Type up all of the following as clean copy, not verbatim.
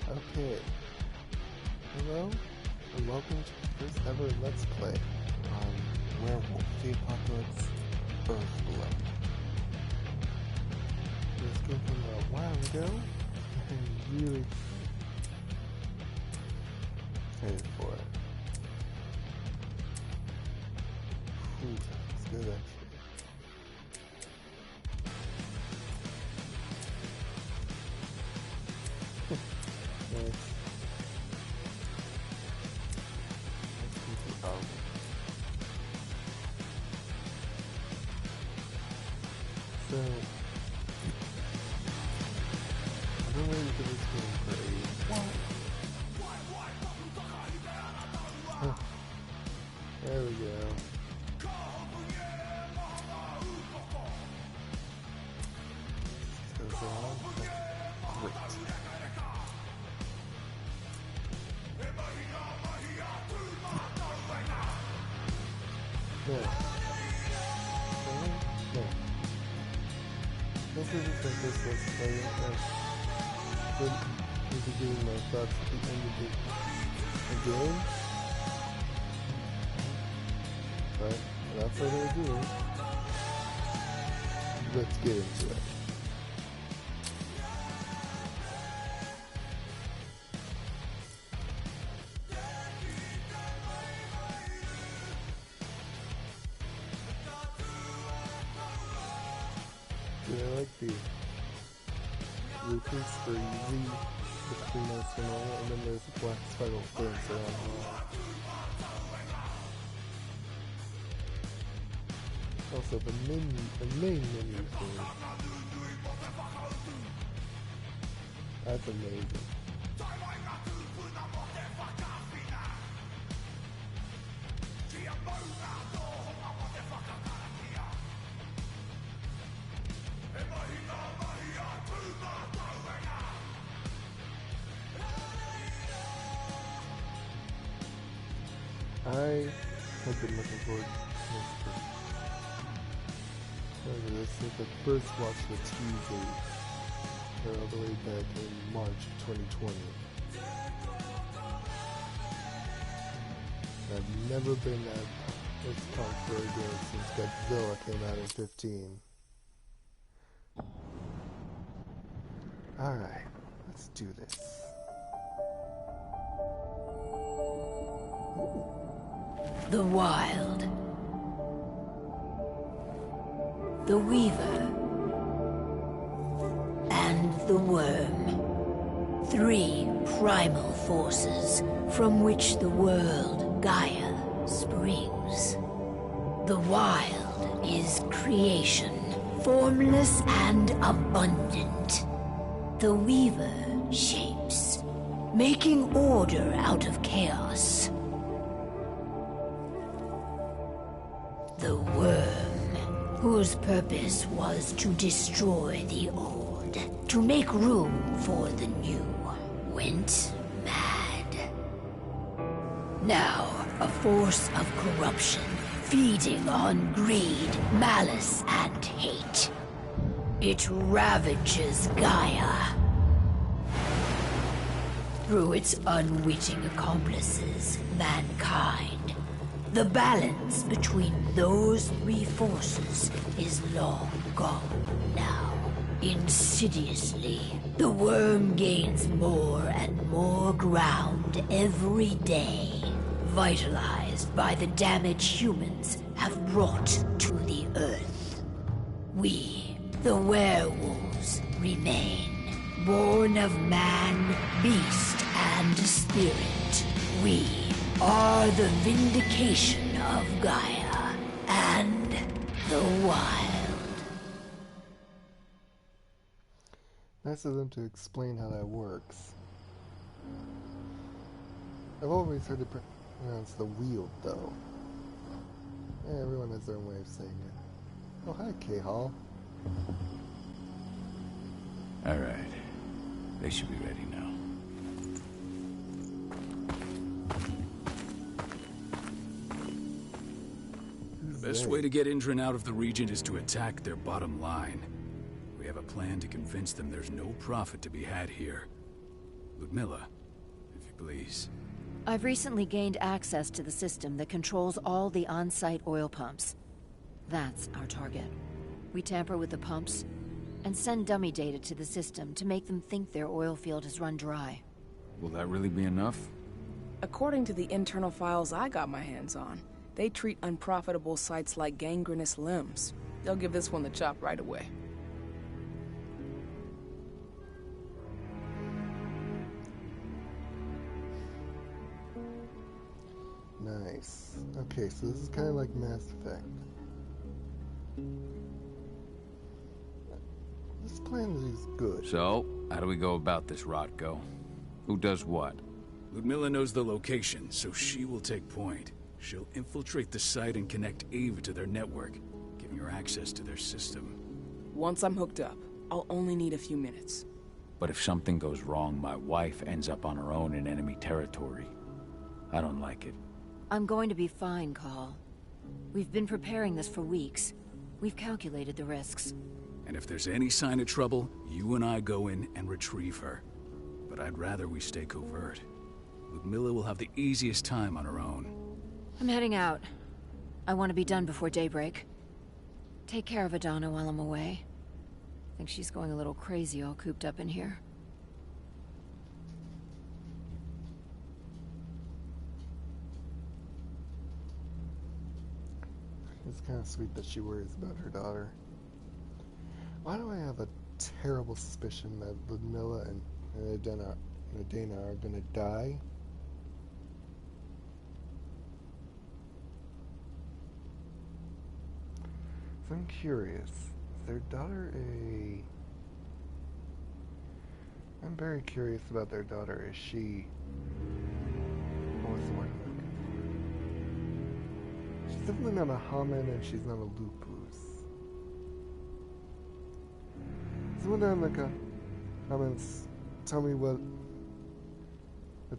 Okay. Hello, and welcome to the first ever Let's Play on Werewolf the Apocalypse-Earthblood. This came from a while ago, and I'm really excited for it. Ooh, it's good actually. Nice. So, I've been waiting for this game for a while. There we go. Goes on. Great. No. No. This isn't like this was playing but you'll be giving my thoughts at the end of the game. But without further ado, let's get into it. I like the blueprints for easy between us and all, and then there's a black spiral fence around here. Also, the main menu thing. That's amazing. I have been looking forward to this since I first watched the TV all the way back in March of 2020. I've never been as pumped for a game since Godzilla came out in 15. Alright, let's do this. The Wild, the Weaver, and the Worm. 3 primal forces from which the world Gaia springs. The Wild is creation, formless and abundant. The Weaver shapes, making order out of chaos. The Worm, whose purpose was to destroy the old, to make room for the new, went mad. Now, a force of corruption, feeding on greed, malice, and hate. It ravages Gaia. Through its unwitting accomplices, mankind, the balance between those 3 forces is long gone now. Insidiously, the Worm gains more and more ground every day, vitalized by the damage humans have brought to the Earth. We, the werewolves, remain, born of man, beast, and spirit. We are the vindication of Gaia and the Wild. Nice of them to explain how that works. I've always heard it pronounced the Wield, though. Yeah, everyone has their own way of saying it. Oh, hi, K-Hall. Alright. They should be ready now. The best way to get Indran out of the region is to attack their bottom line. We have a plan to convince them there's no profit to be had here. Ludmilla, if you please. I've recently gained access to the system that controls all the on-site oil pumps. That's our target. We tamper with the pumps and send dummy data to the system to make them think their oil field has run dry. Will that really be enough? According to the internal files I got my hands on, they treat unprofitable sites like gangrenous limbs. They'll give this one the chop right away. Nice. Okay, so this is kind of like Mass Effect. This plan is good. So, how do we go about this, Rotko? Who does what? Ludmilla knows the location, so she will take point. She'll infiltrate the site and connect Ava to their network, giving her access to their system. Once I'm hooked up, I'll only need a few minutes. But if something goes wrong, my wife ends up on her own in enemy territory. I don't like it. I'm going to be fine, Call. We've been preparing this for weeks. We've calculated the risks. And if there's any sign of trouble, you and I go in and retrieve her. But I'd rather we stay covert. Ludmilla will have the easiest time on her own. I'm heading out. I want to be done before daybreak. Take care of Adana while I'm away. I think she's going a little crazy all cooped up in here. It's kind of sweet that she worries about her daughter. Why do I have a terrible suspicion that Ludmilla and Adana are gonna die? So I'm curious. Is their daughter a... I'm very curious about their daughter. Is she... What was the word I'm looking for? She's definitely not a Haman and she's not a Lupus. Someone down in the comments, tell me what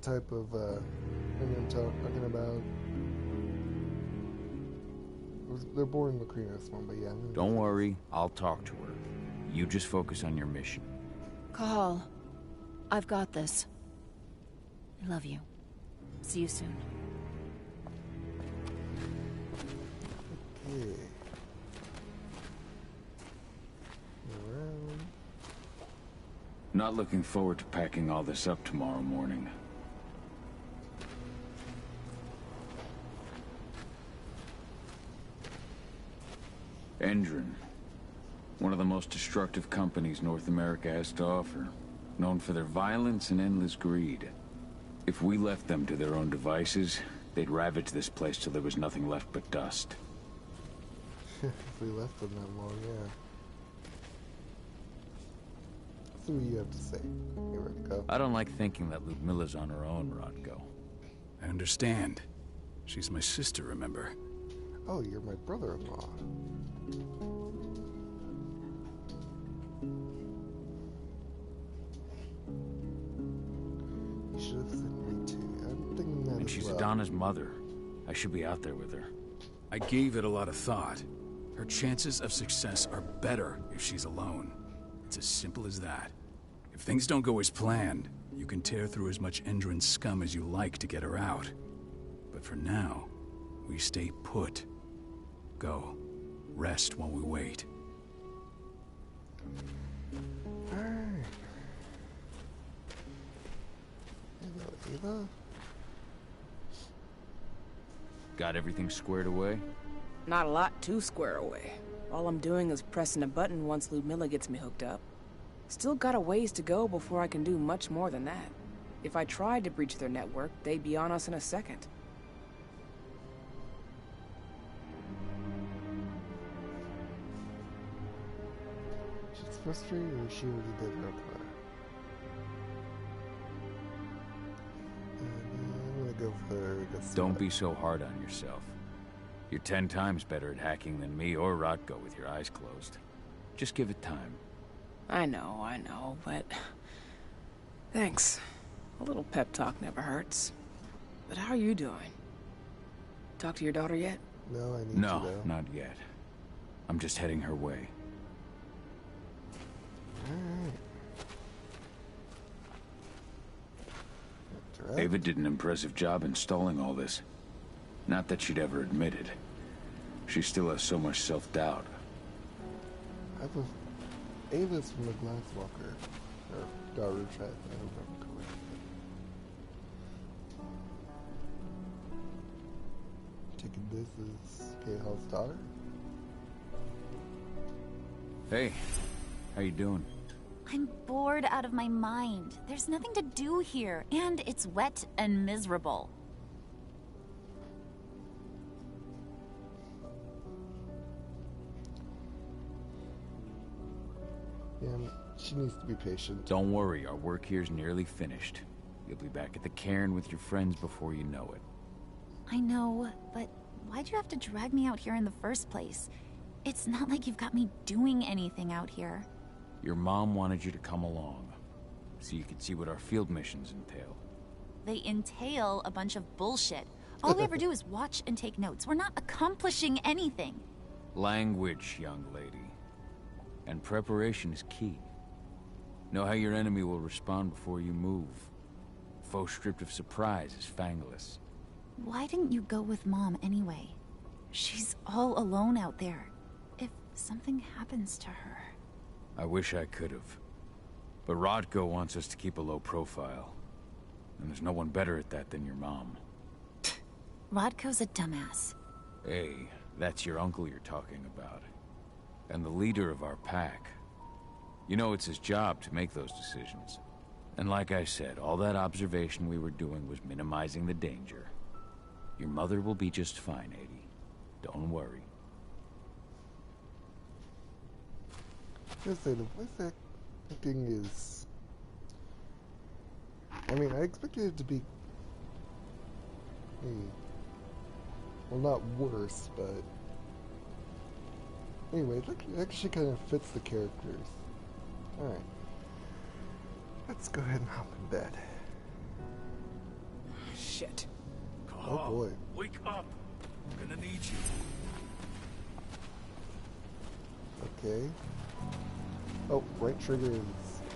type of thing I'm talking about. They're boring Lucrina's one, but yeah. Don't worry, I'll talk to her. You just focus on your mission. Call. I've got this. I love you. See you soon. Okay. Around. Not looking forward to packing all this up tomorrow morning. Endron. One of the most destructive companies North America has to offer. Known for their violence and endless greed. If we left them to their own devices, they'd ravage this place till there was nothing left but dust. If we left them that long, yeah. See what you have to say. Here we go. I don't like thinking that Ludmilla's on her own, Rotko. I understand. She's my sister, remember? Oh, you're my brother-in-law. You should have said me too. I'm thinking that And as she's well. Adana's mother. I should be out there with her. I gave it a lot of thought. Her chances of success are better if she's alone. It's as simple as that. If things don't go as planned, you can tear through as much Endron scum as you like to get her out. But for now, we stay put. Go. Rest while we wait. Alright. Hello, Ava. Got everything squared away? Not a lot to square away. All I'm doing is pressing a button once Ludmilla gets me hooked up. Still got a ways to go before I can do much more than that. If I tried to breach their network, they'd be on us in a second. She's frustrated or she already did her part? I'm gonna go for this. Don't be so hard on yourself. You're 10 times better at hacking than me or Rotko with your eyes closed. Just give it time. I know, but... Thanks. A little pep talk never hurts. But how are you doing? Talk to your daughter yet? No, I need No, you though. not yet. I'm just heading her way. Alright. Ava did an impressive job installing all this. Not that she'd ever admit it. She still has so much self-doubt. Ava's from the Glasswalker. Or Daru Chat, I don't remember correctly. Taking this as K-Hall's daughter? Hey, how you doing? I'm bored out of my mind. There's nothing to do here, and it's wet and miserable. Yeah, she needs to be patient. Don't worry, our work here's nearly finished. You'll be back at the cairn with your friends before you know it. I know, but why'd you have to drag me out here in the first place? It's not like you've got me doing anything out here. Your mom wanted you to come along, so you could see what our field missions entail. They entail a bunch of bullshit. All we ever do is watch and take notes. We're not accomplishing anything. Language, young lady. And preparation is key. Know how your enemy will respond before you move. Faux stripped of surprise is fangless. Why didn't you go with Mom anyway? She's all alone out there. If something happens to her... I wish I could have. But Rodko wants us to keep a low profile. And there's no one better at that than your mom. Rodko's a dumbass. Hey, that's your uncle you're talking about. And the leader of our pack. You know it's his job to make those decisions. And like I said, all that observation we were doing was minimizing the danger. Your mother will be just fine, Adie. Don't worry. Let's say the voice acting is... I mean, I expected it to be... well, not worse, but... Anyway, it actually kind of fits the characters. Alright. Let's go ahead and hop in bed. Shit. Oh boy. Wake up! I'm gonna need you. Okay. Oh, right trigger is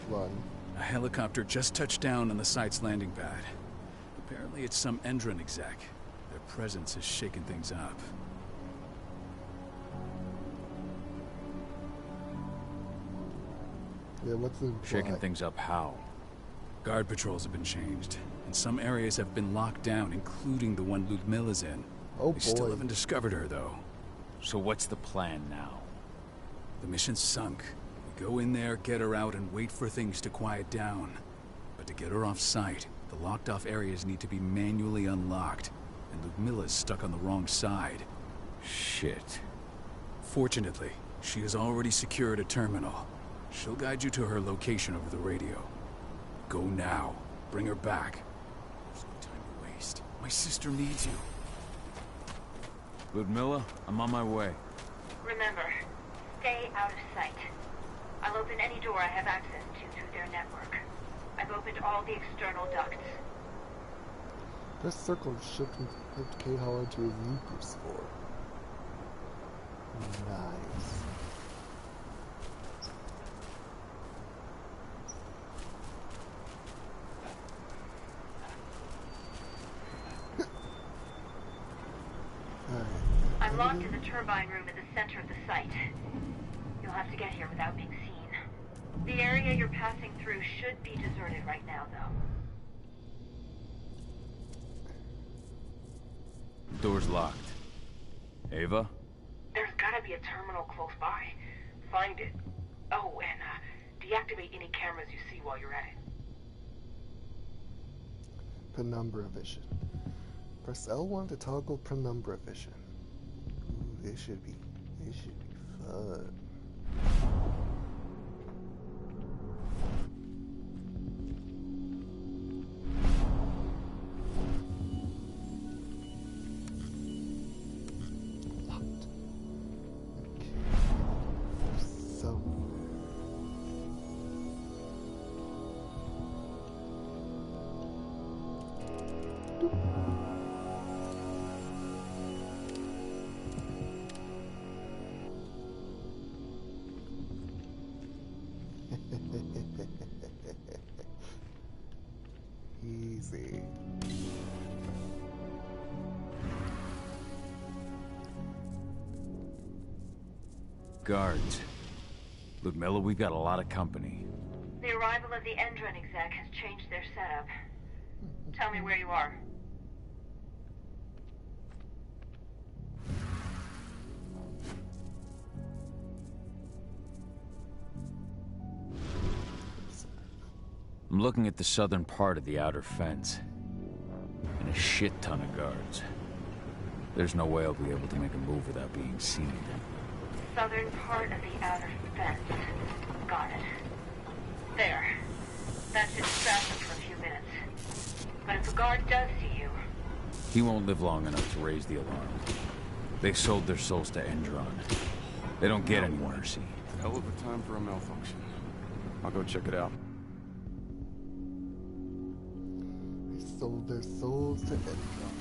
run. A helicopter just touched down on the site's landing pad. Apparently it's some Endron exec. Their presence has shaken things up. Yeah, what's the Shaking things up how? Guard patrols have been changed, and some areas have been locked down, including the one Ludmilla's in. Oh They still boy. haven't discovered her, though. So what's the plan now? The mission's sunk. We go in there, get her out, and wait for things to quiet down. But to get her off site, the locked-off areas need to be manually unlocked, and Ludmilla's stuck on the wrong side. Shit. Fortunately, she has already secured a terminal. She'll guide you to her location over the radio. Go now. Bring her back. There's no time to waste. My sister needs you. Ludmilla, I'm on my way. Remember, stay out of sight. I'll open any door I have access to through their network. I've opened all the external ducts. Press circle to shift and put K-Hall into his Lucre spore. Nice. I'm locked in the turbine room at the center of the site. You'll have to get here without being seen. The area you're passing through should be deserted right now, though. Door's locked. Ava? There's gotta be a terminal close by. Find it. Oh, and deactivate any cameras you see while you're at it. Penumbra vision. Press L1 to toggle penumbra vision. Ooh, this should be fun. Locked. Okay. Somewhere. Easy. guards. Ludmilla, we've got a lot of company. The arrival of the Endron exec has changed their setup. Tell me where you are. I'm looking at the southern part of the outer fence. And a shit ton of guards. There's no way I'll be able to make a move without being seen. Southern part of the outer fence. Got it. There. That should distract them for a few minutes. But if a guard does see you... He won't live long enough to raise the alarm. They sold their souls to Endron. They don't get any mercy. Hell of a time for a malfunction. I'll go check it out. They sold their souls to Endron.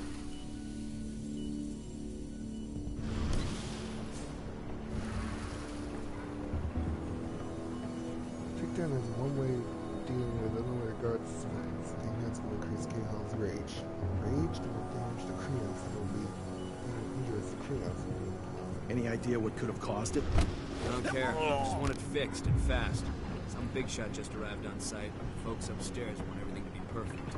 Takedown is one way of dealing with unaware guard suspects. The enhancement will increase Gahal's rage. Rage will damage the Kreos and will be injurious to Kreos. Any idea what could have caused it? I don't care. I just want it fixed and fast. Some big shot just arrived on site. Folks upstairs want everything to be perfect.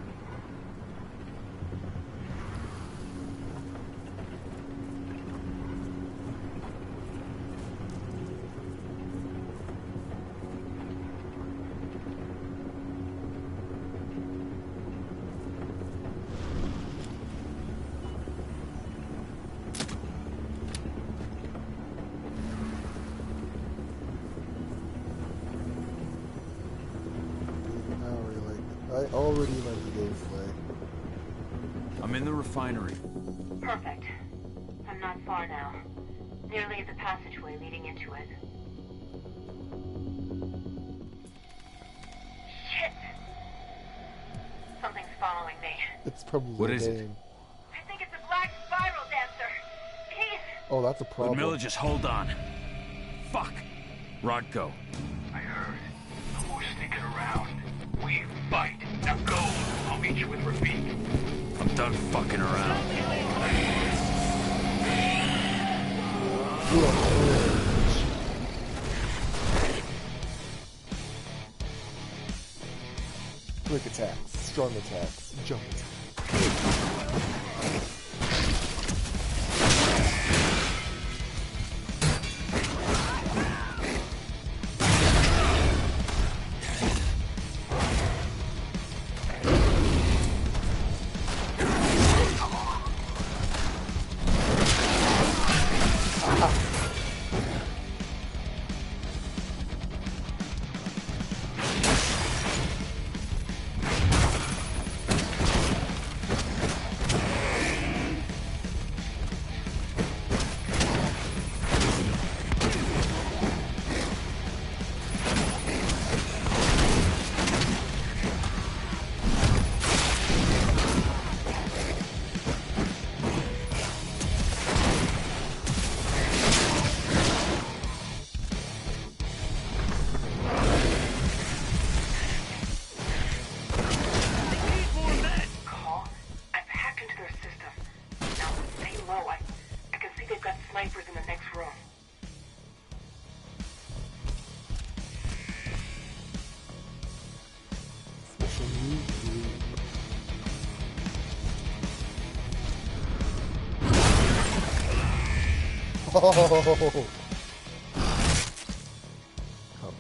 I already like the gameplay. I'm in the refinery. Perfect. I'm not far now. Nearly at the passageway leading into it. Shit! Something's following me. It's probably What is a it? game. I think it's a black spiral dancer. He's... Oh, that's a problem. Ludmilla, just hold on. Fuck. Rodko. I heard. No more sneaking around. We fight. Now go. I'll meet you with Rafik. I'm done fucking around. Quick attacks, strong attacks, jump attacks. Oh! Come.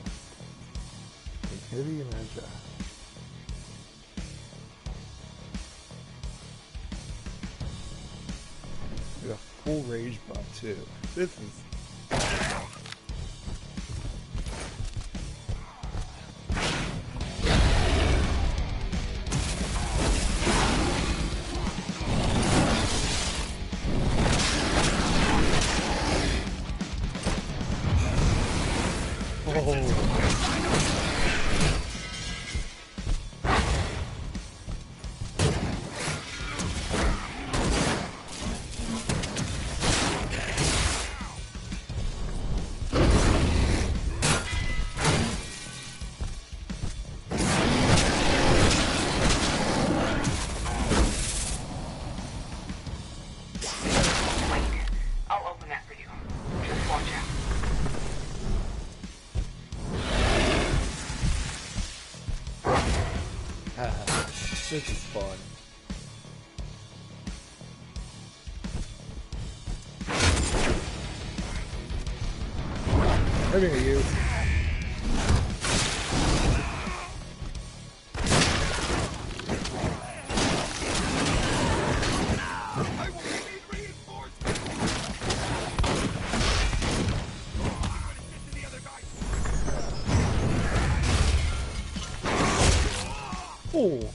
Heavy and agile. We got full rage buff too. This is... This is fun. Come here, you. Oh.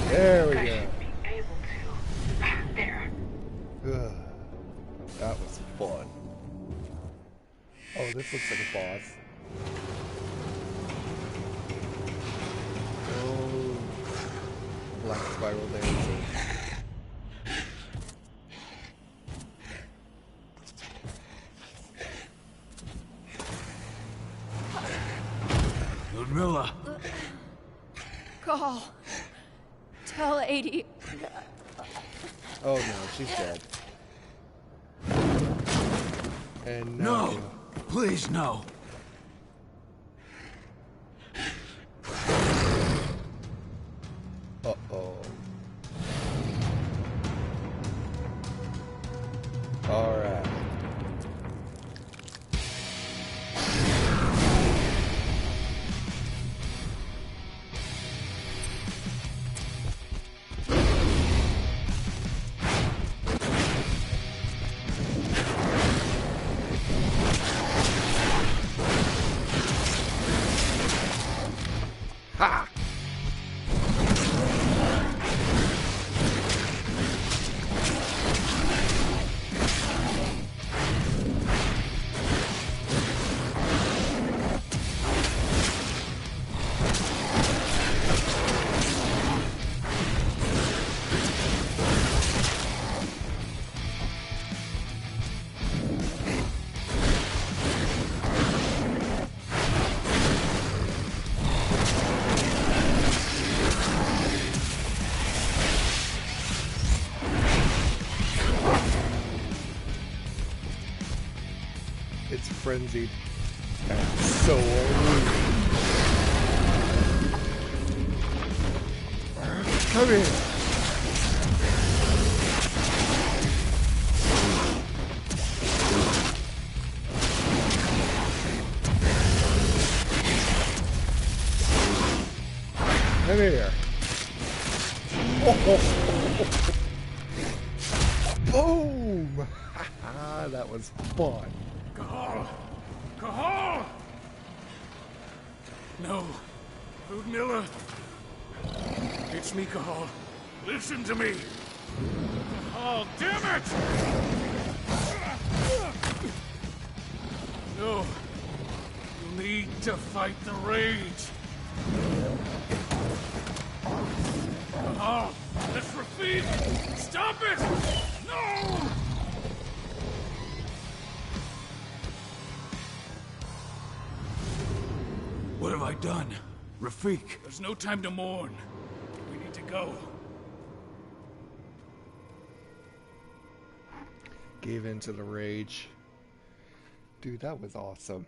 There we go. There. That was fun. Oh, this looks like a boss. Oh, black spiral dancing. Ludmilla! Call. Tell 80. Oh no, she's dead. And No! Please, no! Uh-oh. Alright. Ha! It's frenzied. And so are we. Come here. Come here. Oh. Boom! That was fun. Cahal! Cahal! No. Ludmilla. It's me, Cahal. Listen to me. Cahal, damn it! No. You need to fight the rage. Cahal, that's Rafik! Stop it! No! What have I done? Rafik, there's no time to mourn. We need to go. Gave in to the rage. Dude, that was awesome.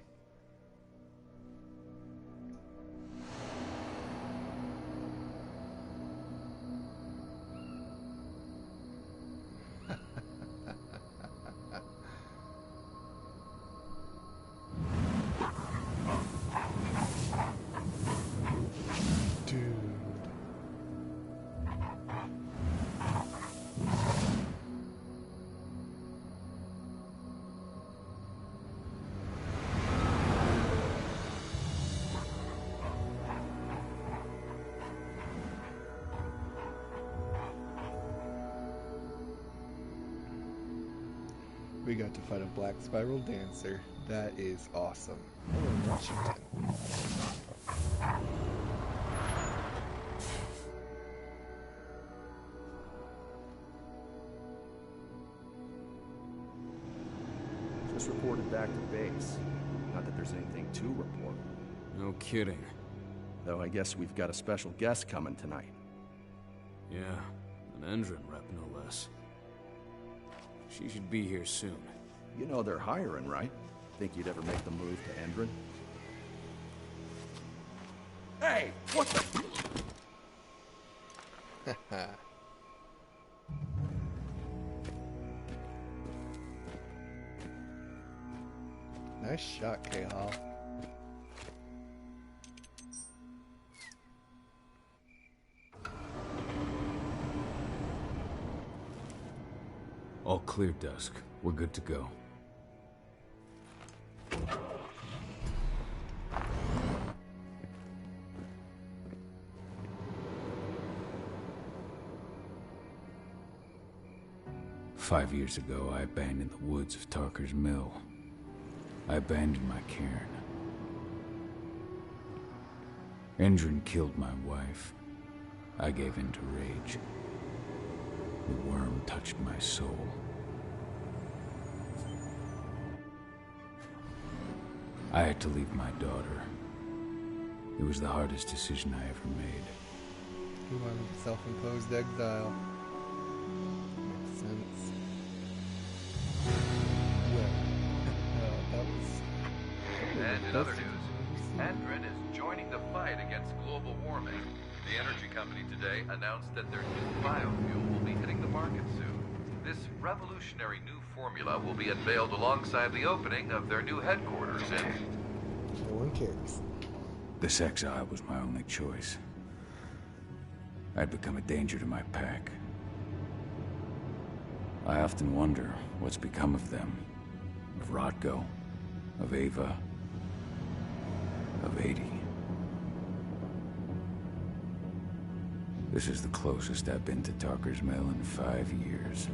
We got to fight a black spiral dancer. That is awesome. Oh, in Washington. Just reported back to base. Not that there's anything to report. No kidding. Though I guess we've got a special guest coming tonight. Yeah, an Endron rep, no less. She should be here soon. You know they're hiring, right? Think you'd ever make the move to Endron? Hey, what the... Nice shot, K-Hall. All clear, Dusk. We're good to go. Five years ago, I abandoned the woods of Tarker's Mill. I abandoned my cairn. Endron killed my wife. I gave in to rage. The worm touched my soul. I had to leave my daughter. It was the hardest decision I ever made. He wanted self-imposed exile. Makes sense. Well, that was... And in other news, Endron is joining the fight against global warming. The energy company today announced that their new biofuel will be hitting the market soon. This revolutionary new formula will be unveiled alongside the opening of their new headquarters in... No one cares. This exile was my only choice. I'd become a danger to my pack. I often wonder what's become of them. Of Rodko, of Ava, of 80. This is the closest I've been to Tarker's Mill in 5 years.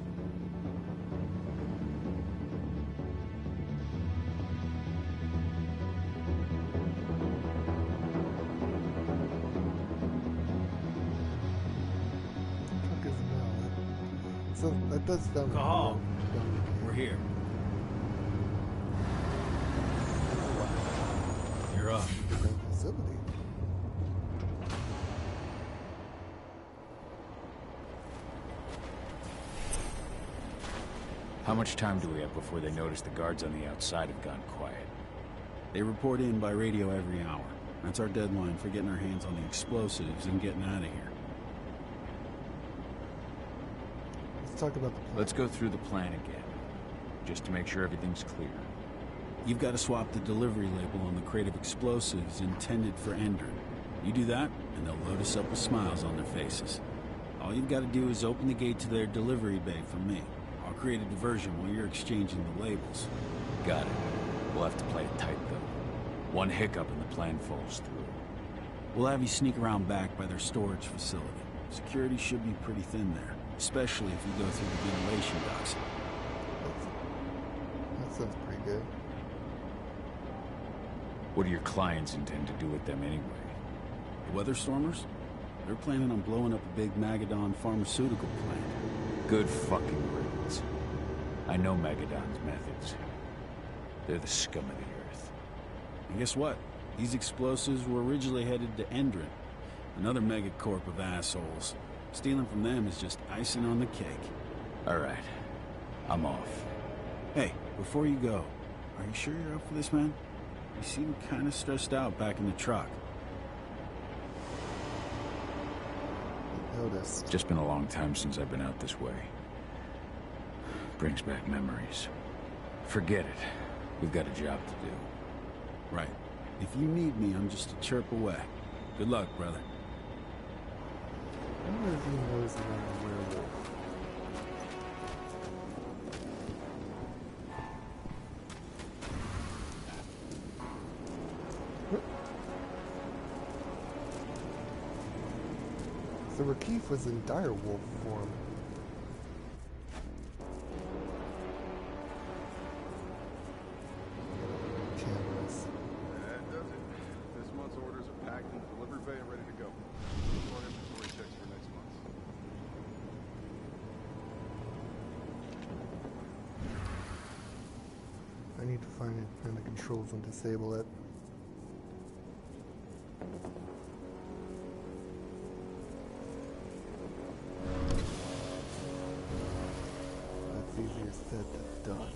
Tarker's Mill. So that does sound like Call. We're here. You're up. facility. How much time do we have before they notice the guards on the outside have gone quiet? They report in by radio every hour. That's our deadline for getting our hands on the explosives and getting out of here. Let's talk about the plan. Let's go through the plan again, just to make sure everything's clear. You've got to swap the delivery label on the crate of explosives intended for Endron. You do that, and they'll load us up with smiles on their faces. All you've got to do is open the gate to their delivery bay for me. I'll create a diversion while you're exchanging the labels. Got it. We'll have to play it tight, though. One hiccup and the plan falls through. We'll have you sneak around back by their storage facility. Security should be pretty thin there, especially if you go through the ventilation ducts. That sounds pretty good. What do your clients intend to do with them anyway? The Weatherstormers? They're planning on blowing up a big Magadon pharmaceutical plant. Good fucking riddance. I know Magadon's methods. They're the scum of the earth. And guess what? These explosives were originally headed to Endron, another megacorp of assholes. Stealing from them is just icing on the cake. All right. I'm off. Hey, before you go, are you sure you're up for this, man? You seem kind of stressed out back in the truck. Noticed. It's just been a long time since I've been out this way. Brings back memories. Forget it. We've got a job to do. Right. If you need me, I'm just a chirp away. Good luck, brother. I wonder if he knows about the werewolf. So Rakif was in dire wolf form. to find the controls and disable it. That's easier said than done.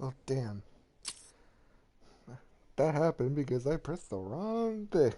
Oh, damn. That happened because I pressed the wrong thing.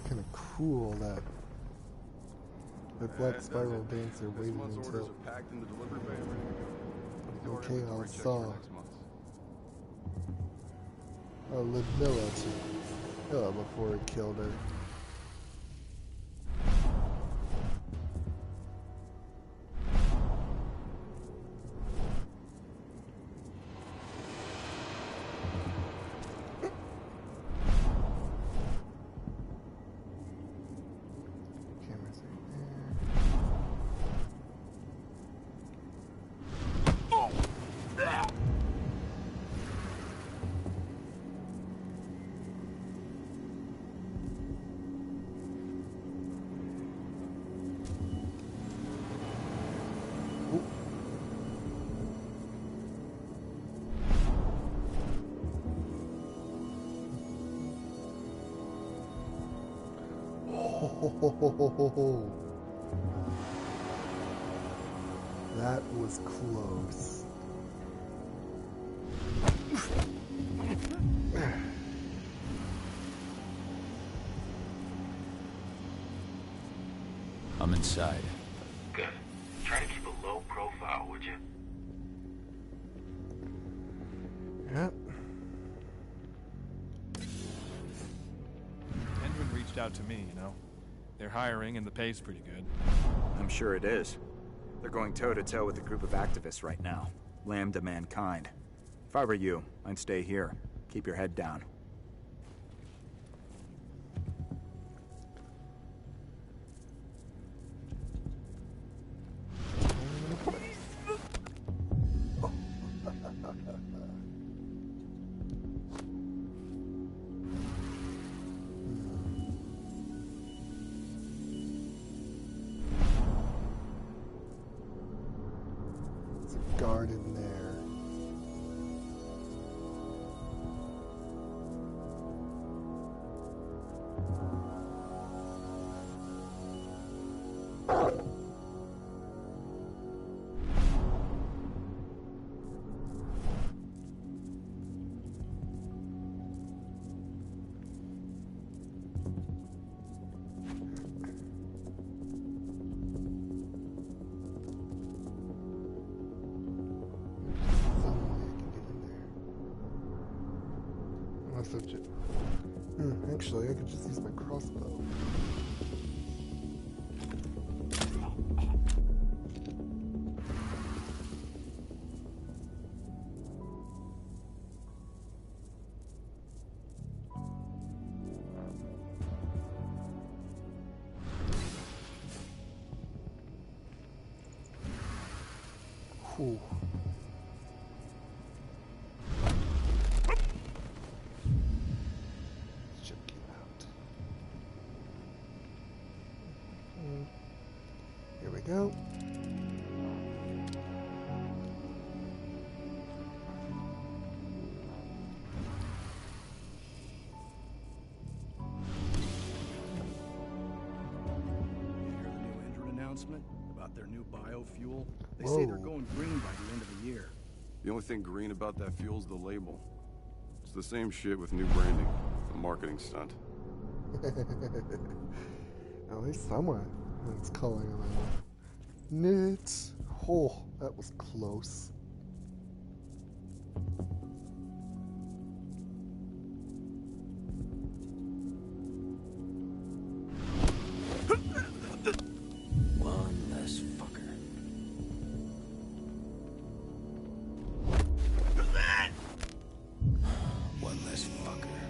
Kind of cool that the Black Spiral Dancer waited until okay, I saw Ludmilla to kill her before it killed her. That was close. I'm inside. Good. Try to keep a low profile, would you? Yep. Endrin reached out to me, you know. They're hiring and the pay's pretty good. I'm sure it is. They're going toe-to-toe with a group of activists right now. Lambda mankind. If I were you, I'd stay here. Keep your head down. Guard in there. Actually, I could just use my crossbow. Whew. Here we go. Announcement about their new biofuel. They say they're going green by the end of the year. The only thing green about that fuel's the label. It's the same shit with new branding. It's a marketing stunt. At least someone is calling him out. Nit. Oh, that was close. One less fucker. One less fucker.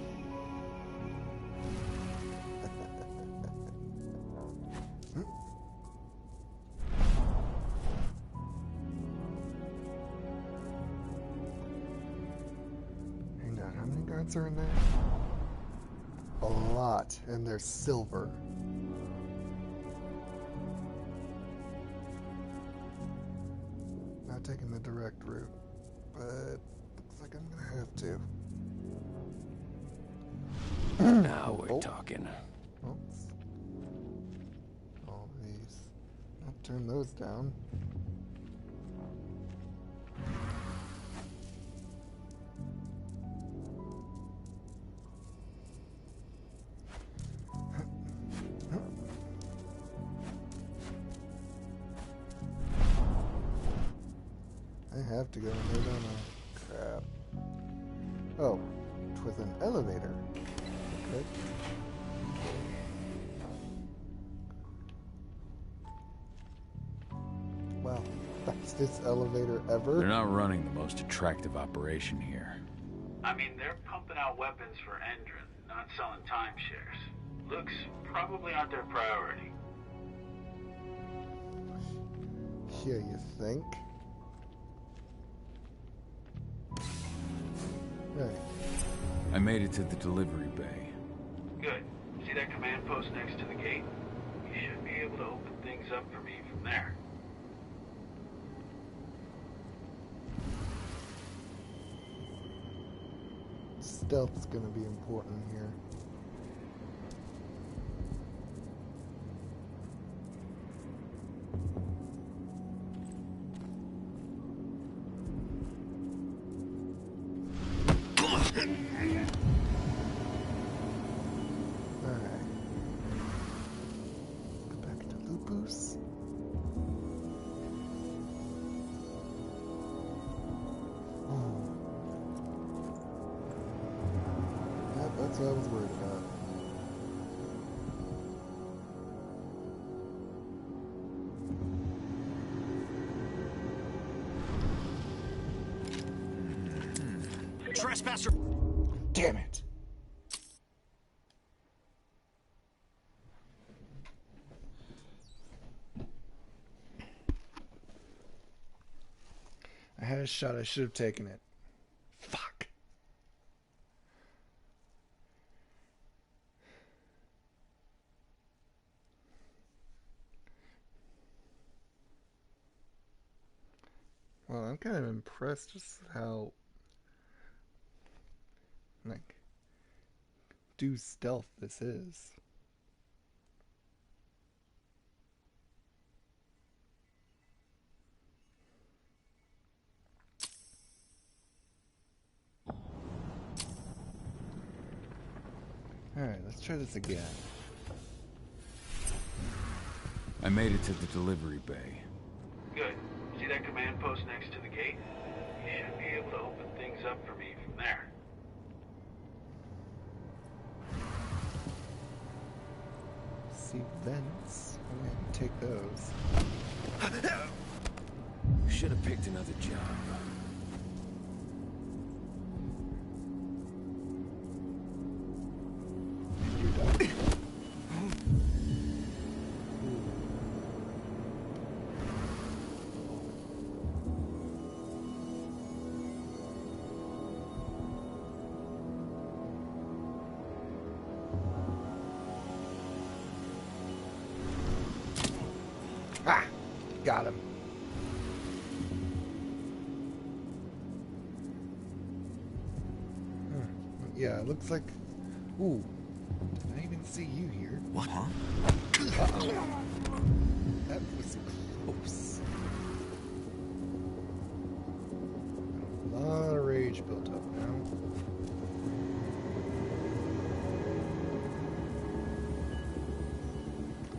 Hang on, how many guards are in there? A lot, and they're silver. Not taking the direct route, but looks like I'm gonna have to. Now we're talking. Oops. All these. I'll turn those down. I have to go in there, don't I? Crap. Oh, it was an elevator. Okay. Wow, fastest elevator ever. They're not running the most attractive operation here. I mean, they're pumping out weapons for Endron, not selling timeshares. Looks probably aren't their priority. Yeah, you think? Right. I made it to the delivery bay. Good. See that command post next to the gate? You should be able to open things up for me from there. Stealth's gonna be important here. Alright. Go back to Lupus. Yep, that's what I was worried about. Trespasser! Damn it! I had a shot, I should have taken it. Fuck. Well, I'm kind of impressed just how, like, do stealth this is. Alright, let's try this again. I made it to the delivery bay. Good. See that command post next to the gate? You should be able to open things up for me from there. See vents. I'm gonna take those. Should have picked another job. You're done. Ah! Got him. Yeah, it looks like... Ooh. Did I even see you here? What? Huh? Uh-oh. That was close. I don't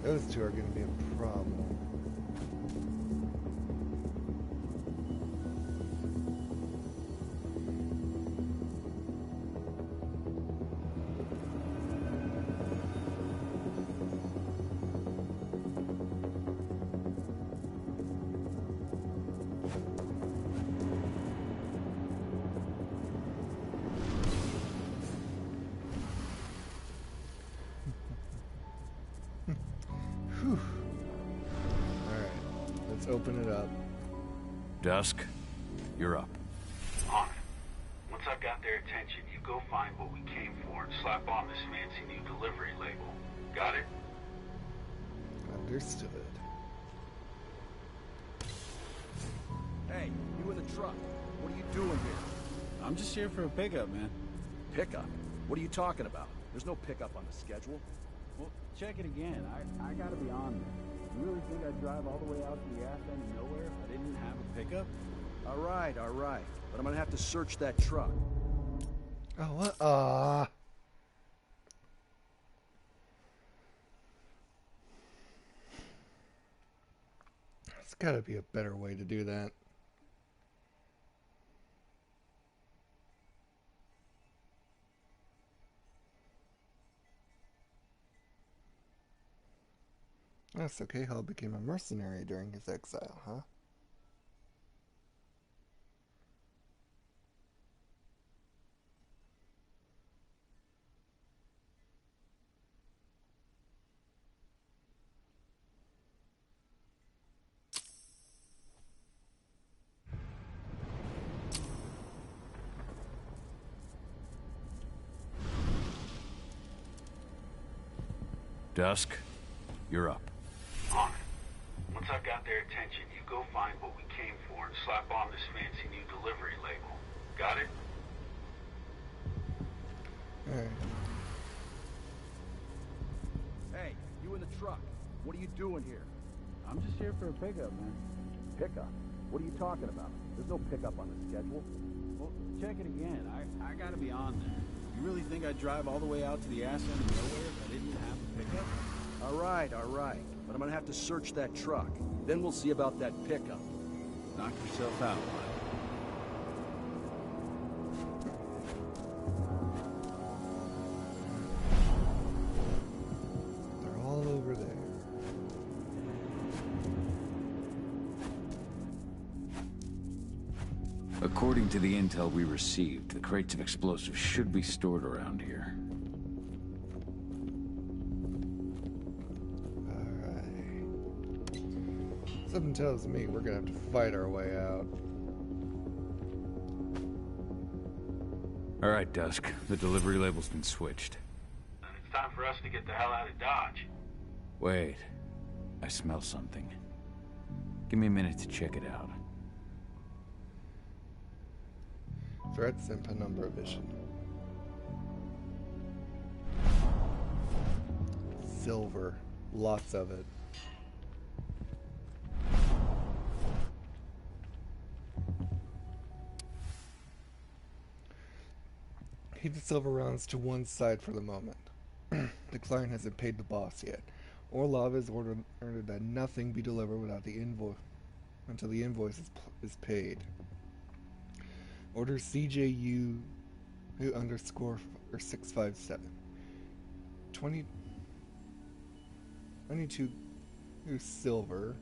Those two are going to be a problem. Whew. Alright, let's open it up. Dusk, you're up. On it. Once I've got their attention, you go find what we came for and slap on this fancy new delivery label. Got it? Understood. Hey, you in the truck. What are you doing here? I'm just here for a pickup, man. Pickup? What are you talking about? There's no pickup on the schedule. Well, check it again. I gotta be on there. You really think I'd drive all the way out to the ass end of nowhere if I didn't have a pickup? All right. But I'm gonna have to search that truck. Oh, what? There's gotta be a better way to do that. That's okay. Hall became a mercenary during his exile, huh? Dusk, you're up. On it. Once I've got their attention, you go find what we came for and slap on this fancy new delivery label. Got it? Alright. Hey, you in the truck. What are you doing here? I'm just here for a pickup, man. Pickup? What are you talking about? There's no pickup on the schedule. Well, check it again. I gotta be on there. You really think I'd drive all the way out to the ass end of nowhere if I didn't have a pickup? All right. But I'm gonna have to search that truck. Then we'll see about that pickup. Knock yourself out, bud. They're all over there. According to the intel we received, the crates of explosives should be stored around here. Alright. Something tells me we're gonna have to fight our way out. Alright, Dusk. The delivery label's been switched. And it's time for us to get the hell out of Dodge. Wait. I smell something. Give me a minute to check it out. Threats and penumbra vision. Silver. Lots of it. Keep the silver rounds to one side for the moment. The client hasn't paid the boss yet. Orlov has ordered that nothing be delivered without the invoice until the invoice is paid. Order CJU _ 657. 22 silver,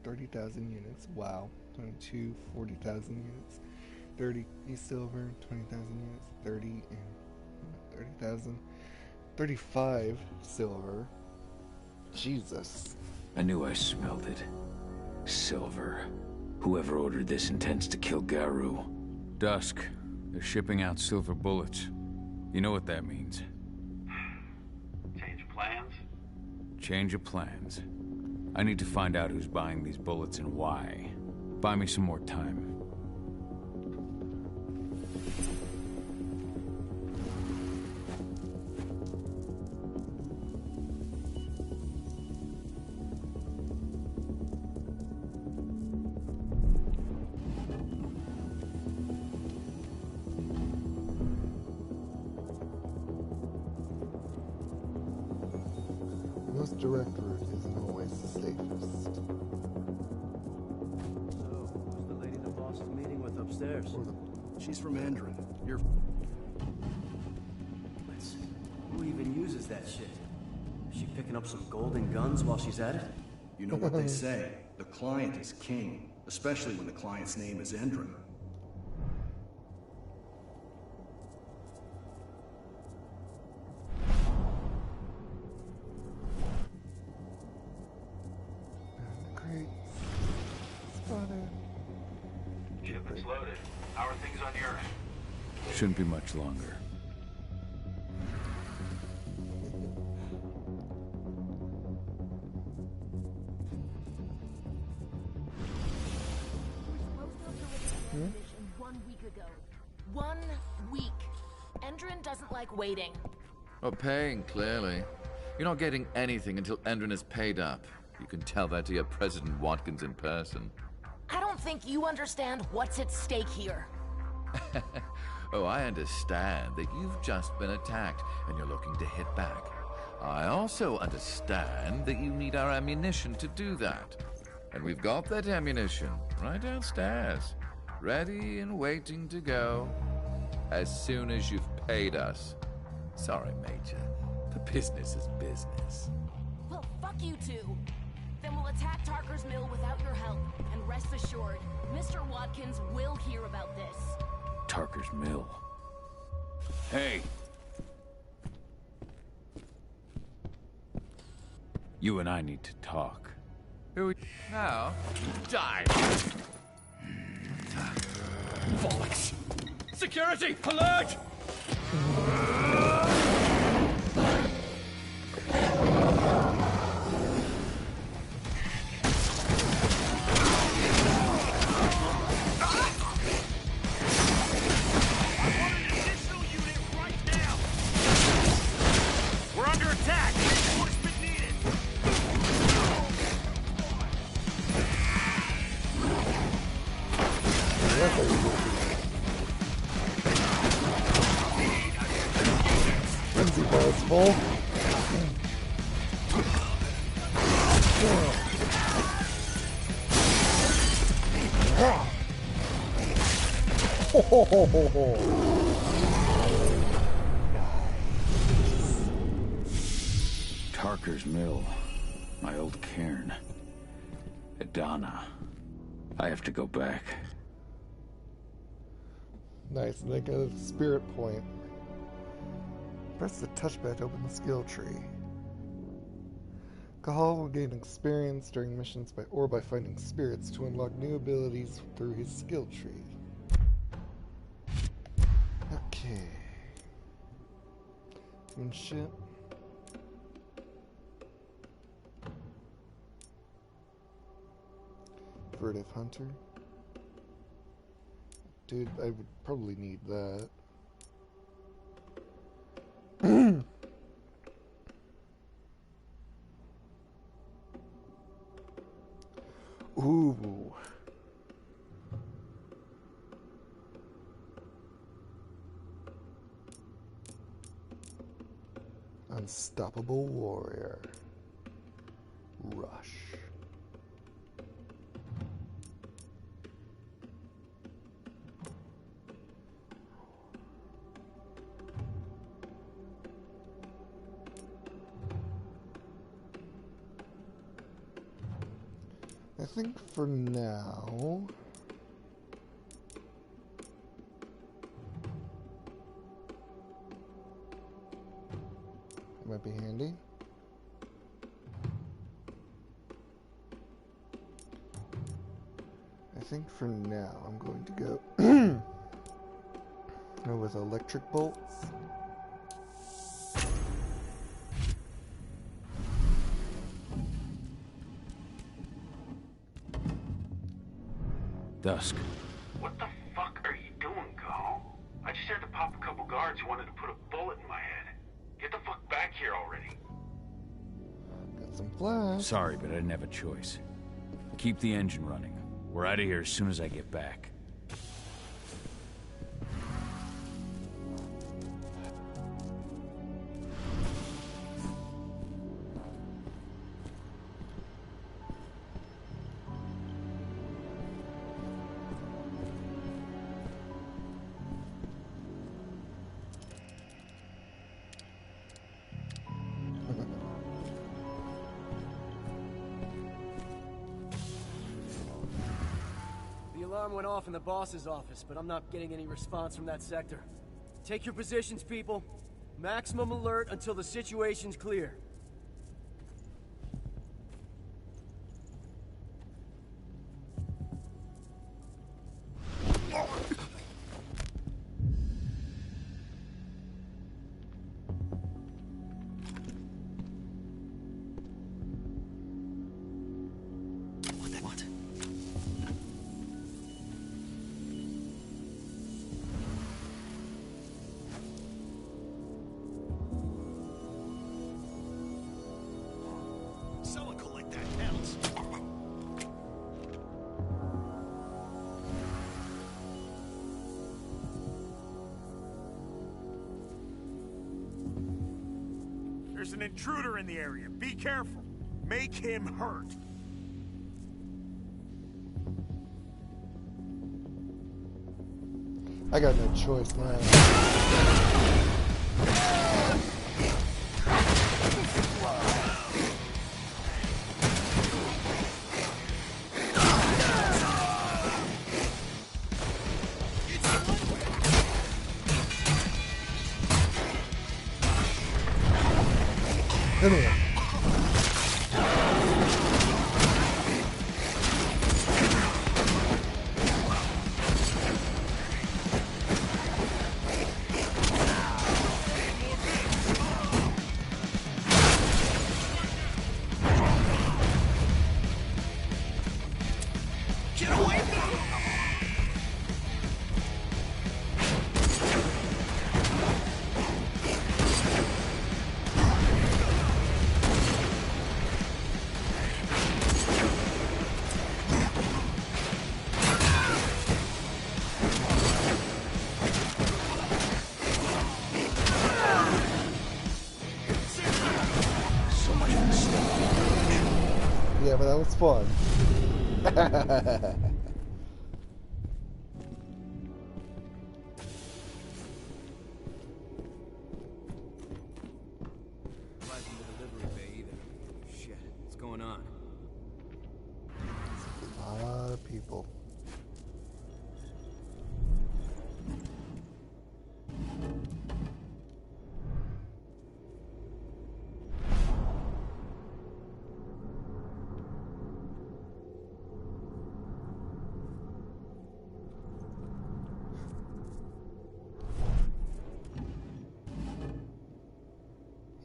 30,000 units. Wow. 22, 40,000 units. 30 silver, 20,000 units. 30 and 30,000. 35 silver. Jesus. I knew I smelled it. Silver. Whoever ordered this intends to kill Garu. Dusk. They're shipping out silver bullets. You know what that means. Change of plans? Change of plans. I need to find out who's buying these bullets and why. Buy me some more time. direct route isn't always the safest. So, who's the lady the boss is meeting with upstairs? She's from Endron. You're... Who even uses that shit? Is she picking up some golden guns while she's at it? You know what they say. The client is king. Especially when the client's name is Endron. Great. Spotted. Shipment's loaded. How are things on your end? Shouldn't be much longer. Hmm? 1 week ago. 1 week. Endron doesn't like waiting. Oh, paying, clearly. You're not getting anything until Endron is paid up. You can tell that to your President Watkins in person. I don't think you understand what's at stake here. Oh, I understand that you've just been attacked and you're looking to hit back. I also understand that you need our ammunition to do that. And we've got that ammunition right downstairs, ready and waiting to go as soon as you've paid us. Sorry, Major, but business is business. Well, fuck you two. Then we'll attack Tarker's Mill without your help. And rest assured, Mr. Watkins will hear about this. Tarker's Mill. Hey! You and I need to talk. Now, die! Bollocks! Security! Alert! Frenzy ball's full. Tarker's Mill. My old cairn. Adana. I have to go back. Nice, and they got a spirit point. Press the touchpad to open the skill tree. Cahal will gain experience during missions by finding spirits to unlock new abilities through his skill tree. Okay. Ship. Furtive Hunter. Dude, I would probably need that. Ooh. Unstoppable Warrior. Rush. I think for now... it might be handy. I think for now I'm going to go with electric bolts. Dusk. What the fuck are you doing, Call? I just had to pop a couple guards who wanted to put a bullet in my head. Get the fuck back here already. Got some flash. Sorry, but I didn't have a choice. Keep the engine running. We're out of here as soon as I get back. alarm went off in the boss's office, but I'm not getting any response from that sector. Take your positions, people. Maximum alert until the situation's clear. Someone collect that ounce. There's an intruder in the area. Be careful. Make him hurt. I got no choice now. Come here. Get away from me! Yeah, but that was fun. Right from the delivery bay either. Shit, what's going on? A lot of people.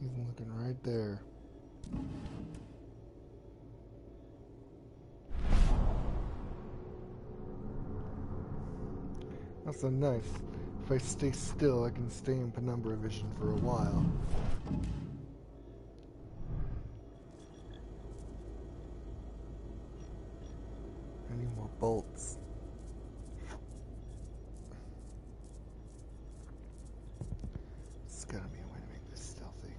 He's looking right there. That's so nice. If I stay still, I can stay in penumbra vision for a while. I need more bolts. There's gotta be a way to make this stealthy.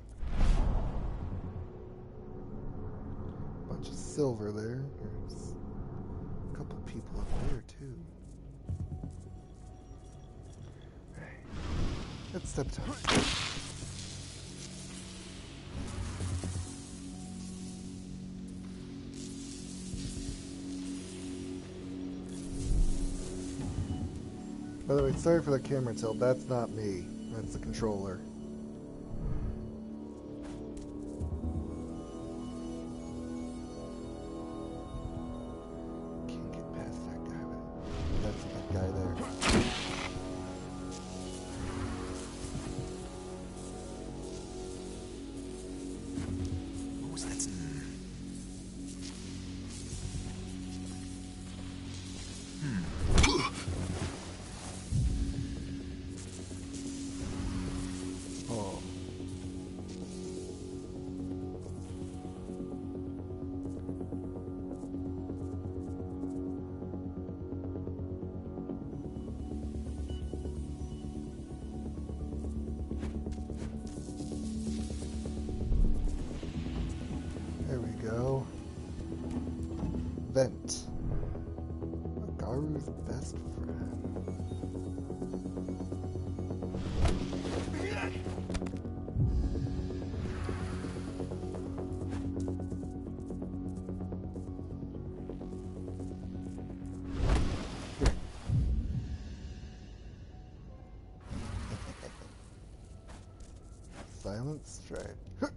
Bunch of silver there. There's a couple people up there too. Let's step time. By the way, sorry for the camera tilt. That's not me. That's the controller. Can't get past that guy, but that's that guy there. What was that? Oh. There we go. Vent. Garu's best friend. Here. silent strike. The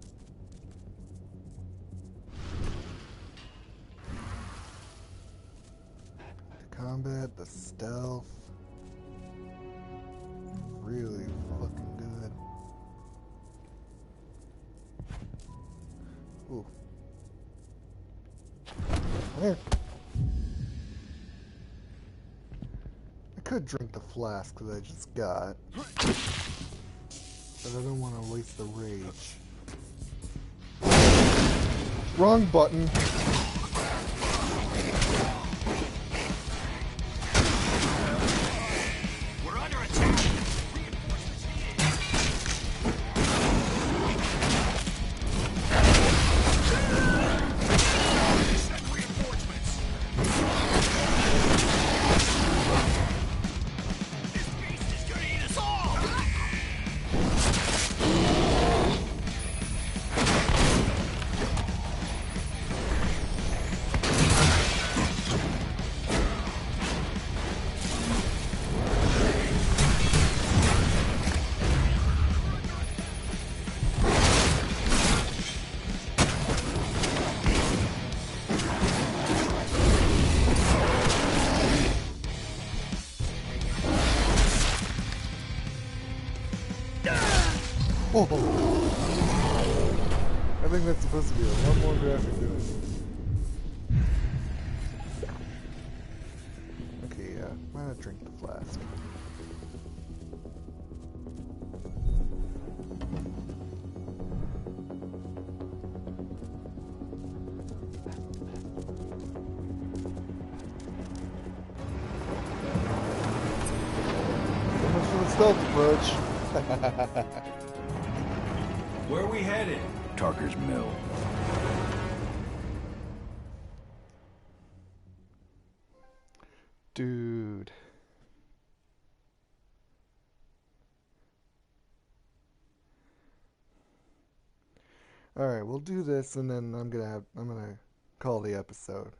combat, the stealth. Really fucking good. Ooh. Come here. I could drink the flask that I just got, but I don't want to waste the rage. Wrong button. We're under attack. Oh. I think that's supposed to be a lot more graphic than it. Okay, yeah. Why not drink the flask? So much for the stealth approach. Where are we headed? Tarker's Mill. Dude. Alright, we'll do this and then I'm gonna call the episode.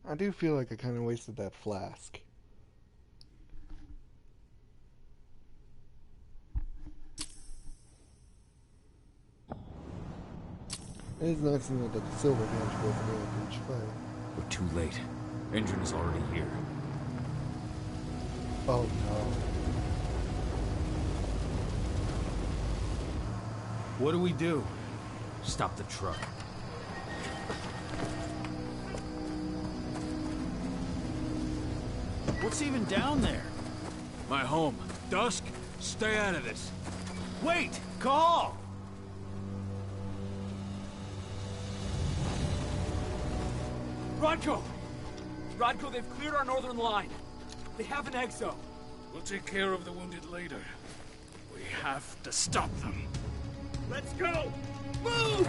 I do feel like I kind of wasted that flask. It is nice to know that the silver damage goes away after each fight. We're too late. Engine is already here. Oh no. What do we do? Stop the truck. What's even down there? My home. Dusk, stay out of this. Wait! Call! Rodko! Rodko, they've cleared our northern line. They have an exo. We'll take care of the wounded later. We have to stop them. Let's go! Move!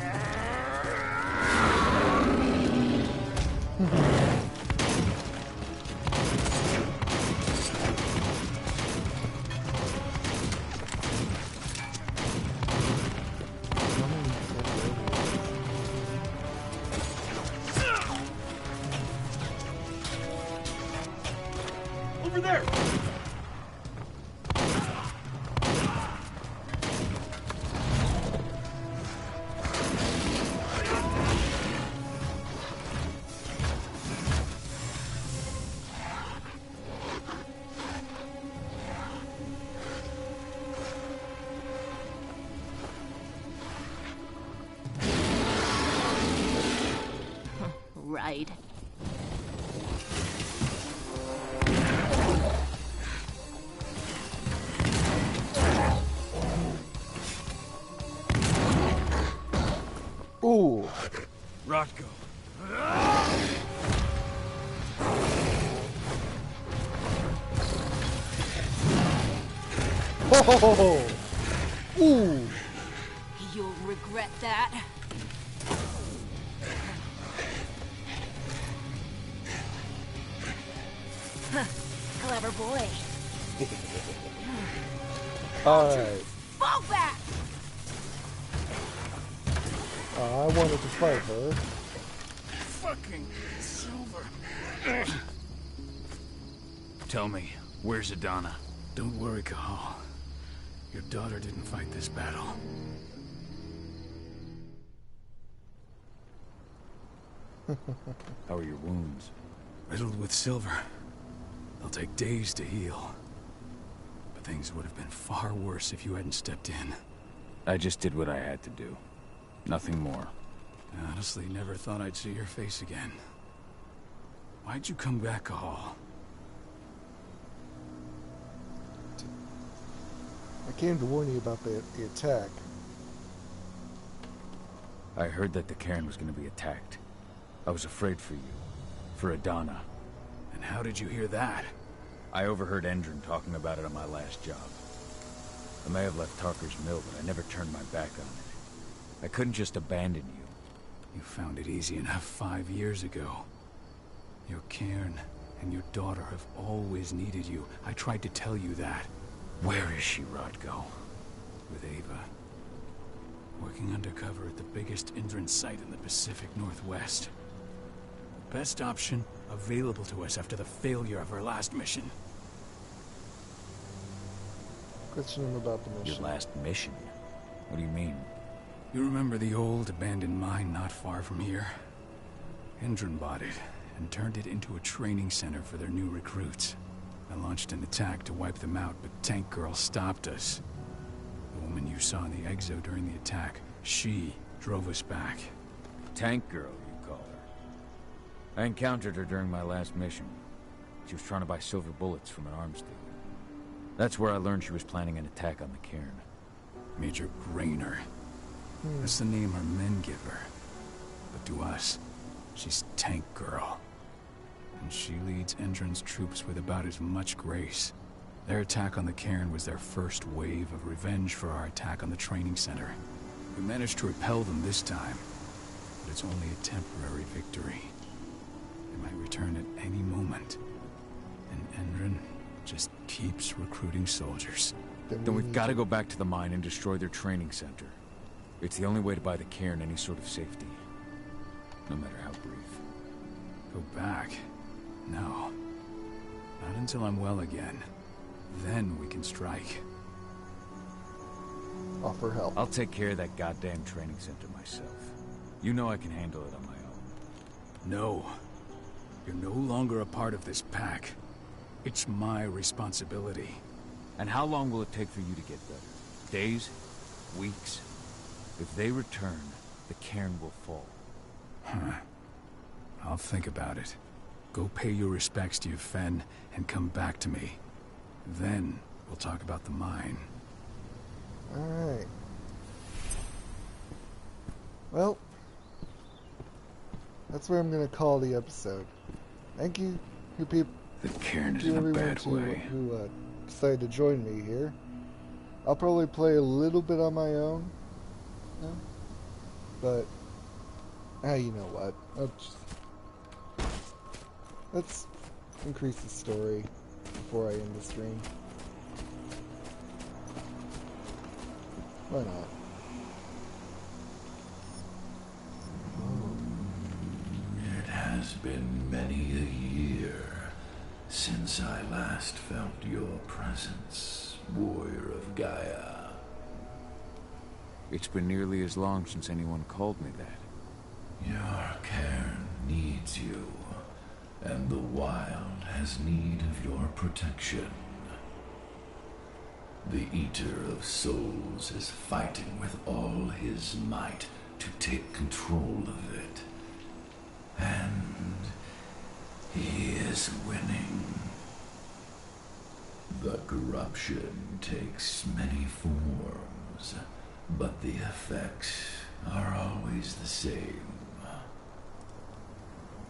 Over there! Right. Ooh. Rodko. Oh! Ooh! You'll regret that. Clever boy. Alright. Fall back! I wanted to fight her. Fucking Silver. Tell me, where's Adana? Don't worry, Cahal. Your daughter didn't fight this battle. How are your wounds? Riddled with silver. They'll take days to heal. But things would have been far worse if you hadn't stepped in. I just did what I had to do. Nothing more. I honestly never thought I'd see your face again. Why'd you come back, Cahal? I came to warn you about the attack. I heard that the cairn was going to be attacked. I was afraid for you. For Adana. And how did you hear that? I overheard Endron talking about it on my last job. I may have left Tarker's Mill, but I never turned my back on it. I couldn't just abandon you. You found it easy enough 5 years ago. Your cairn and your daughter have always needed you. I tried to tell you that. Where is she, Rodko? With Ava. Working undercover at the biggest Endron site in the Pacific Northwest. The best option available to us after the failure of our last mission. Question him about the mission. Your last mission? What do you mean? You remember the old abandoned mine not far from here? Endron bought it and turned it into a training center for their new recruits. I launched an attack to wipe them out, but Tank Girl stopped us. The woman you saw in the exo during the attack, she drove us back. Tank Girl, you call her. I encountered her during my last mission. She was trying to buy silver bullets from an arms dealer. That's where I learned she was planning an attack on the cairn. Major Grainer. That's the name her men give her. But to us, she's Tank Girl. And she leads Endron's troops with about as much grace. Their attack on the cairn was their first wave of revenge for our attack on the training center. We managed to repel them this time, but it's only a temporary victory. They might return at any moment. And Endron just keeps recruiting soldiers. Then we've got to go back to the mine and destroy their training center. It's the only way to buy the cairn any sort of safety. No matter how brief. Go back? No. Not until I'm well again. Then we can strike. Offer help. I'll take care of that goddamn training center myself. You know I can handle it on my own. No. You're no longer a part of this pack. It's my responsibility. And how long will it take for you to get better? Days? Weeks? If they return, the cairn will fall. Huh. I'll think about it. Go pay your respects to your Fen and come back to me. Then we'll talk about the mine. Alright. Well, that's where I'm going to call the episode. Thank you, people. The cairn is in a bad way. Who decided to join me here. I'll probably play a little bit on my own. Yeah. But, you know what? Let's increase the story before I end the stream. Why not? It has been many a year since I last felt your presence, warrior of Gaia. It's been nearly as long since anyone called me that. Your cairn needs you, and the wild has need of your protection. The Eater of Souls is fighting with all his might to take control of it. And he is winning. The corruption takes many forms, but the effects are always the same.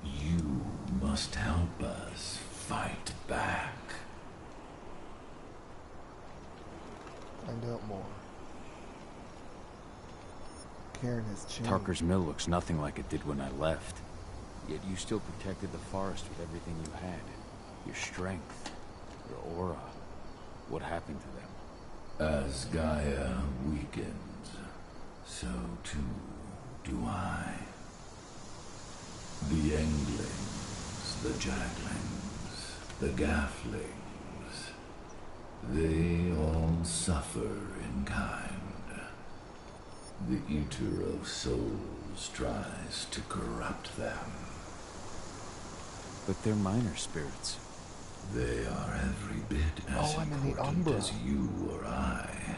You must help us fight back. Find out more. Karen has changed. Tarker's mill looks nothing like it did when I left. Yet you still protected the forest with everything you had. Your strength, your aura. What happened to them? As Gaia weakens, so too do I. The Englings, the Jacklings, the Gafflings, they all suffer in kind. The Eater of Souls tries to corrupt them. But they're minor spirits. They are every bit as important as you or I.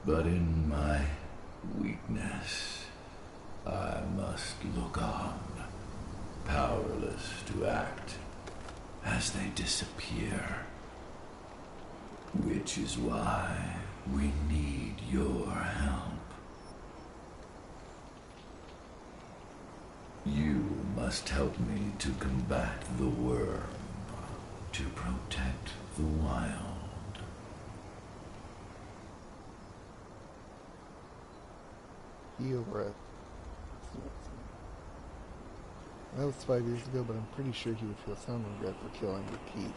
But in my weakness, I must look on, powerless to act, as they disappear. Which is why we need your help. You must help me to combat the worm, to protect the wild. Heal breath. That was 5 years ago, but I'm pretty sure he would feel some regret for killing Keith.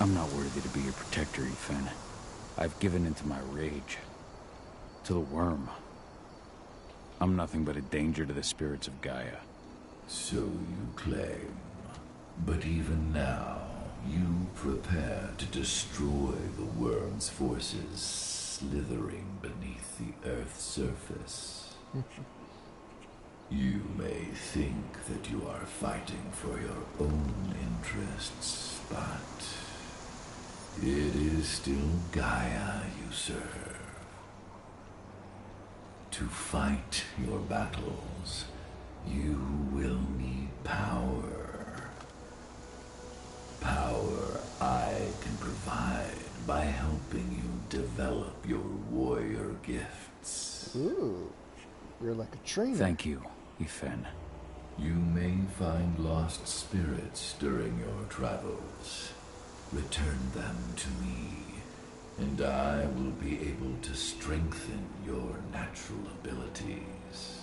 I'm not worthy to be your protector, Ethan. I've given into my rage. To the worm. I'm nothing but a danger to the spirits of Gaia. So you claim. But even now, you prepare to destroy the worm's forces slithering beneath the Earth's surface. You may think that you are fighting for your own interests, but it is still Gaia you serve. To fight your battles, you will need power. Power I can provide by helping you develop your warrior gifts. Ooh, you're like a trainer. Thank you, Ethan. You may find lost spirits during your travels. Return them to me, and I will be able to strengthen your natural abilities.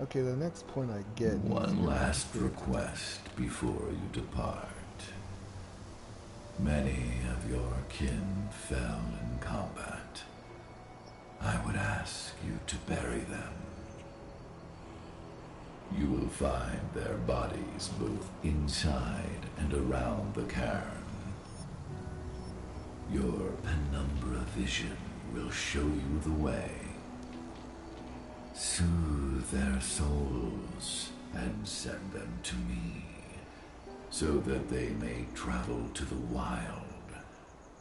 Okay, the next point I get... One last request before you depart. Many of your kin fell in combat. I would ask you to bury them. You will find their bodies both inside and around the cairn. Your penumbra vision will show you the way. Soothe their souls and send them to me, so that they may travel to the wild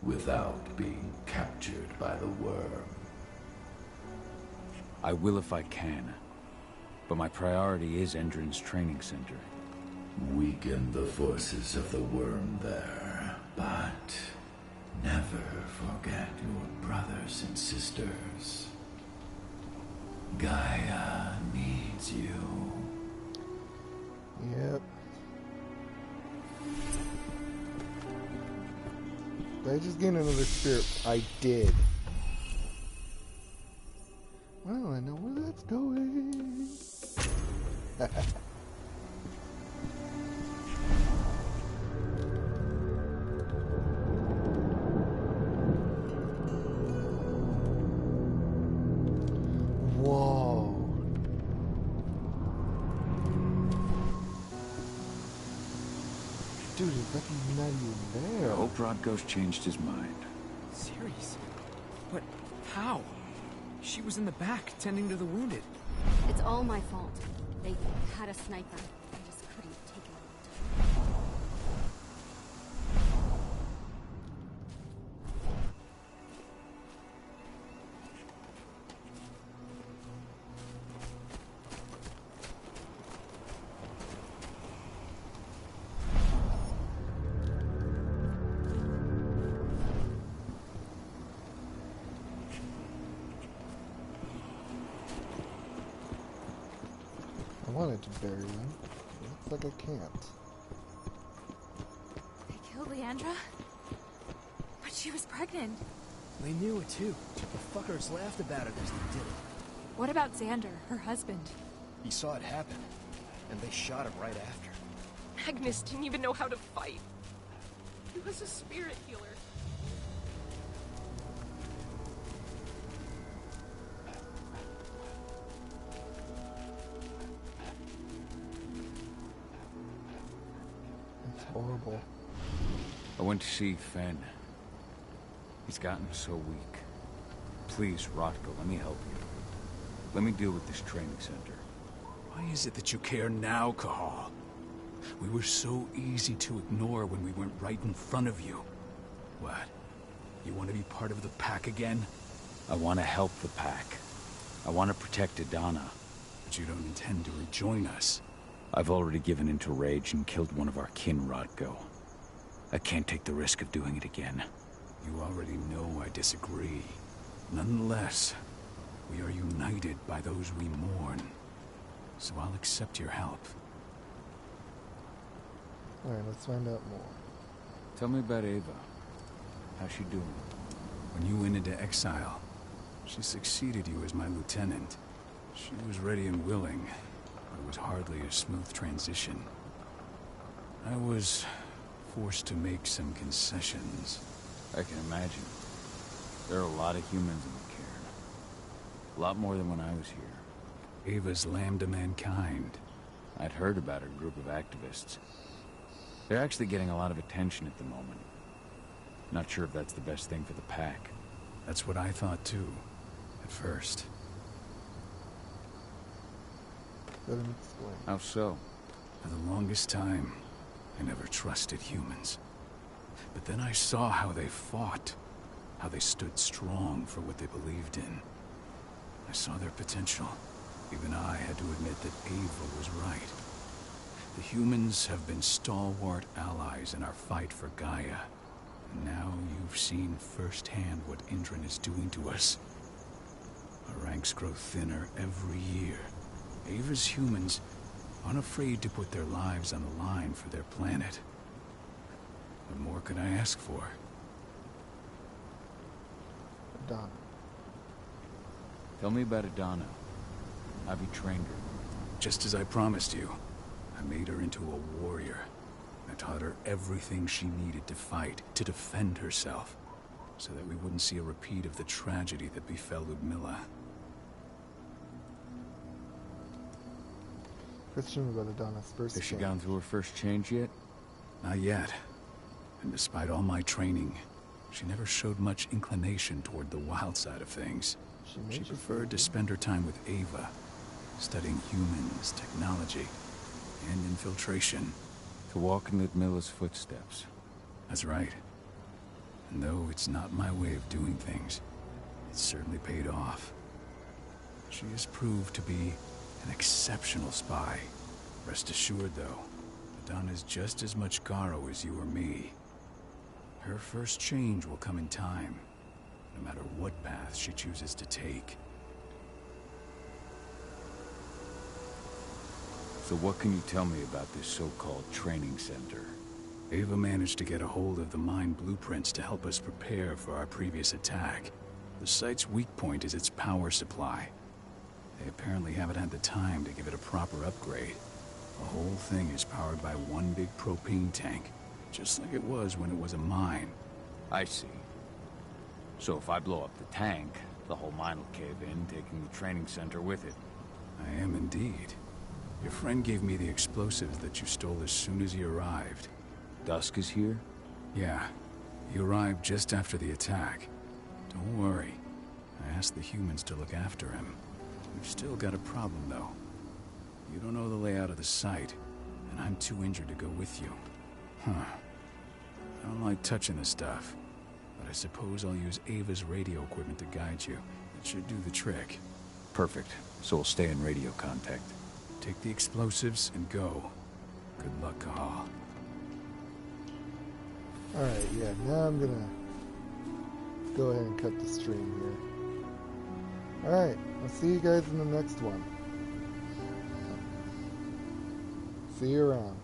without being captured by the worm. I will if I can, but my priority is Endron's training center. Weaken the forces of the worm there, but never forget your brothers and sisters. Gaia needs you. Yep. Did I just gain another spirit? I did. Well, I know where that's going. Whoa. Dude, it's like he's not even there. I hope Rodko's changed his mind. Seriously? But how? She was in the back, tending to the wounded. It's all my fault. They had a sniper. I just couldn't take it all the time. I wanted to bury them. Looks like I can't. They killed Leandra? She was pregnant. They knew it too. The fuckers laughed about it as they did it. What about Xander, her husband? He saw it happen, and they shot him right after. Agnes didn't even know how to fight. He was a spirit healer. It's horrible. I went to see Fenn. He's gotten so weak. Please, Rotko, let me help you. Let me deal with this training center. Why is it that you care now, Cahal? We were so easy to ignore when we went right in front of you. What? You want to be part of the pack again? I want to help the pack. I want to protect Adana. But you don't intend to rejoin us. I've already given in to rage and killed one of our kin, Rotko. I can't take the risk of doing it again. You already know I disagree. Nonetheless, we are united by those we mourn. So I'll accept your help. Alright, let's find out more. Tell me about Ava. How's she doing? When you went into exile, she succeeded you as my lieutenant. She was ready and willing, but it was hardly a smooth transition. I was forced to make some concessions. I can imagine. There are a lot of humans in the cairn. A lot more than when I was here. Ava's lambda mankind. I'd heard about her group of activists. They're actually getting a lot of attention at the moment. Not sure if that's the best thing for the pack. That's what I thought too, at first. Let him explain. How so? For the longest time, I never trusted humans. But then I saw how they fought, how they stood strong for what they believed in. I saw their potential. Even I had to admit that Ava was right. The humans have been stalwart allies in our fight for Gaia. And now you've seen firsthand what Indran is doing to us. Our ranks grow thinner every year. Ava's humans aren't afraid to put their lives on the line for their planet. What more could I ask for? Adana. Tell me about Adana. Have you trained her? Just as I promised you, I made her into a warrior. I taught her everything she needed to fight, to defend herself, so that we wouldn't see a repeat of the tragedy that befell Ludmilla. Question about Adana's first Has she change. gone through her first change yet? Not yet. And despite all my training, she never showed much inclination toward the wild side of things. She preferred to spend her time with Ava, studying humans, technology, and infiltration. To walk in Ludmilla's footsteps. That's right. And though it's not my way of doing things, it's certainly paid off. She has proved to be an exceptional spy. Rest assured, though, Adana's just as much Garo as you or me. Her first change will come in time, no matter what path she chooses to take. So what can you tell me about this so-called training center? Ava managed to get a hold of the mine blueprints to help us prepare for our previous attack. The site's weak point is its power supply. They apparently haven't had the time to give it a proper upgrade. The whole thing is powered by one big propane tank, just like it was when it was a mine. I see. So if I blow up the tank, the whole mine will cave in, taking the training center with it. I am indeed. Your friend gave me the explosives that you stole as soon as he arrived. Dusk is here? Yeah. He arrived just after the attack. Don't worry. I asked the humans to look after him. We've still got a problem, though. You don't know the layout of the site, and I'm too injured to go with you. Huh. I don't like touching the stuff, but I suppose I'll use Ava's radio equipment to guide you. It should do the trick. Perfect. So we'll stay in radio contact. Take the explosives and go. Good luck, Cahal. Alright, yeah, now I'm gonna go ahead and cut the stream here. Alright, I'll see you guys in the next one. See you around.